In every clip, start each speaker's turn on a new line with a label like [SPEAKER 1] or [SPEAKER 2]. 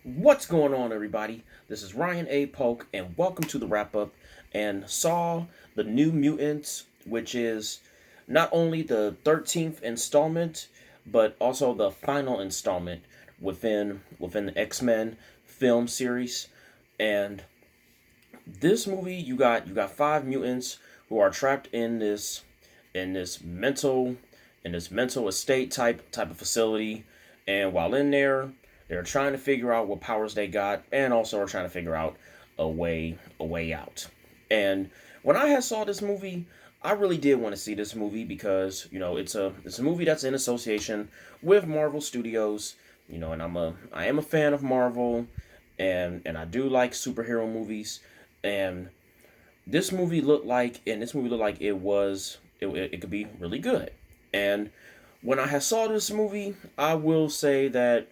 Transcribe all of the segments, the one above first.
[SPEAKER 1] What's going on, everybody? This is Ryan A. Polk, and welcome to the wrap up. And saw the New Mutants, which is not only the 13th installment, but also the final installment within the X-Men film series. And this movie, you got five mutants who are trapped in this mental in this mental estate type of facility, and while in there, they're trying to figure out what powers they got, and also are trying to figure out a way out. And when I had saw this movie, I really did want to see this movie because it's a movie that's in association with Marvel Studios. And I am a fan of Marvel, and I do like superhero movies. And this movie looked like it could be really good. And when I had saw this movie, I will say that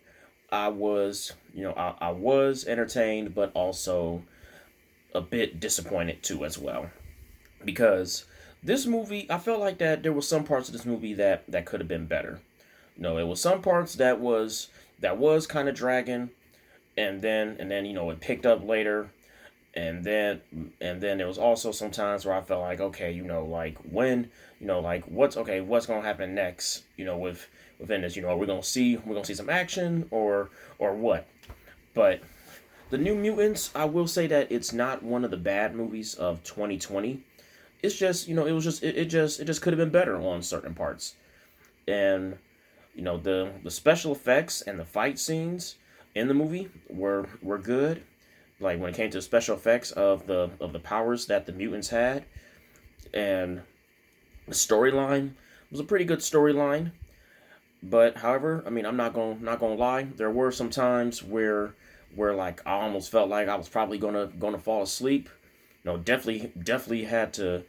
[SPEAKER 1] I was entertained, but also a bit disappointed too as well, because this movie, I felt like that there were some parts of this movie that could have been better. It was some parts that was kind of dragging, and then it picked up later, and then there was also some times where I felt like, okay, like when, like what's gonna happen next, within this, we're gonna see some action or what. But the New Mutants, I will say that it's not one of the bad movies of 2020. It's just, it just could have been better on certain parts. And the special effects and the fight scenes in the movie were good. Like when it came to the special effects of the powers that the mutants had, and the storyline was a pretty good storyline. But however, I mean, I'm not gonna lie. There were some times where like I almost felt like I was probably gonna fall asleep. Definitely had to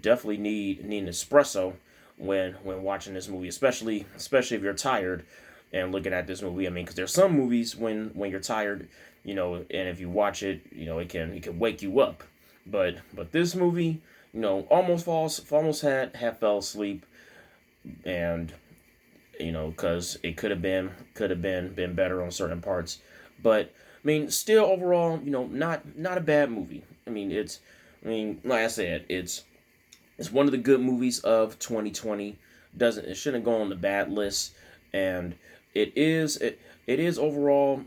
[SPEAKER 1] definitely need an espresso when watching this movie, especially if you're tired and looking at this movie. I mean, because there's some movies when you're tired, and if you watch it, it can wake you up. But this movie, almost had fell asleep, and because it could have been better on certain parts. But I mean, still overall, not a bad movie. Like I said, it's one of the good movies of 2020. Doesn't It shouldn't go on the bad list, and it is overall,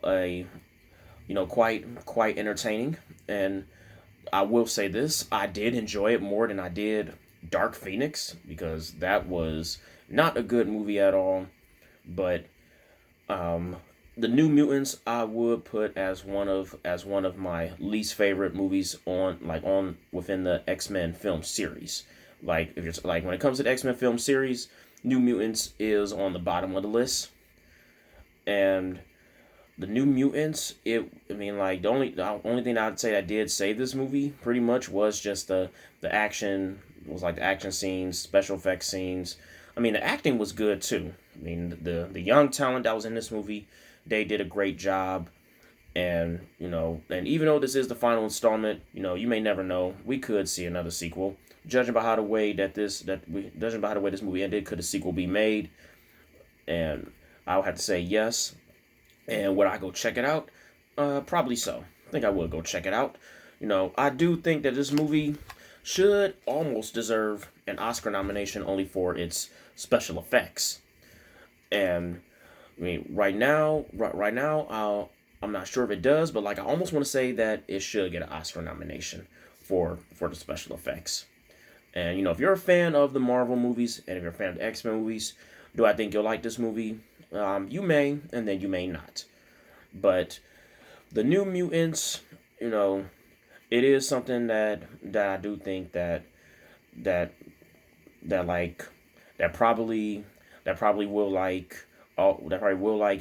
[SPEAKER 1] a quite entertaining. And I will say this: I did enjoy it more than I did Dark Phoenix, because that was not a good movie at all. But um, the New Mutants, I would put as one of my least favorite movies on within the X Men film series. Like, if you're like, when it comes to the X Men film series, New Mutants is on the bottom of the list. And the New Mutants, like the only thing I'd say that did save this movie pretty much was just the action. It was like the action scenes, special effects scenes. I mean, the acting was good too. I mean, the young talent that was in this movie, they did a great job. And even though this is the final installment, you may never know. We could see another sequel. Judging by how the way this movie ended, could a sequel be made? And I would have to say yes. And would I go check it out? Probably so. I think I would go check it out. I do think that this movie should almost deserve an Oscar nomination only for its special effects. And I mean, right now, I'm not sure if it does, but like I almost want to say that it should get an Oscar nomination for the special effects. And if you're a fan of the Marvel movies, and if you're a fan of the X-Men movies, do I think you'll like this movie? You may, and then you may not. But the New Mutants, you know, it is something that I do think that that like that probably that probably will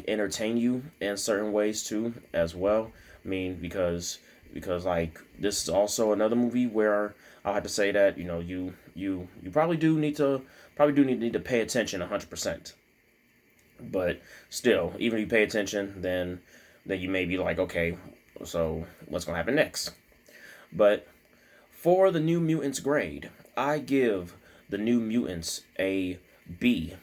[SPEAKER 1] entertain you in certain ways too as well. I mean, because like this is also another movie where I'll have to say that you probably do need to pay attention 100%. But still, even if you pay attention, then you may be like, okay, so what's gonna happen next? But for the New Mutants grade, I give the New Mutants a B.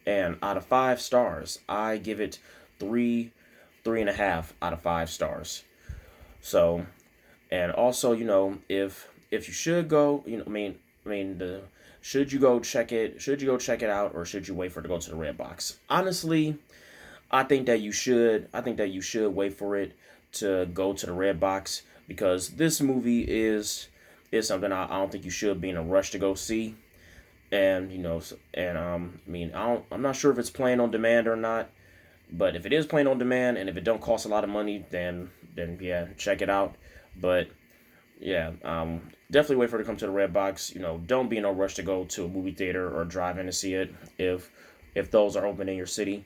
[SPEAKER 1] And out of 5 stars, I give it three, 3.5 out of 5 stars. So, and also, if you should go, the should you go check it? Should you go check it out, or should you wait for it to go to the red box? Honestly, I think that you should. I think that you should wait for it to go to the red box, because this movie is something I don't think you should be in a rush to go see. And I'm not sure if it's playing on demand or not. But if it is playing on demand and if it don't cost a lot of money, then yeah, check it out. But yeah, definitely wait for it to come to the red box. Don't be in no rush to go to a movie theater or drive in to see it if those are open in your city.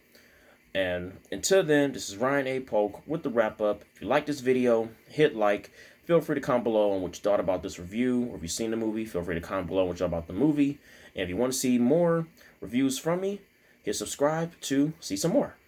[SPEAKER 1] And until then, this is Ryan A. Polk with the wrap up. If you like this video, hit like. Feel free to comment below on what you thought about this review, or if you've seen the movie, feel free to comment below on what you thought about the movie. And if you want to see more reviews from me, hit subscribe to see some more.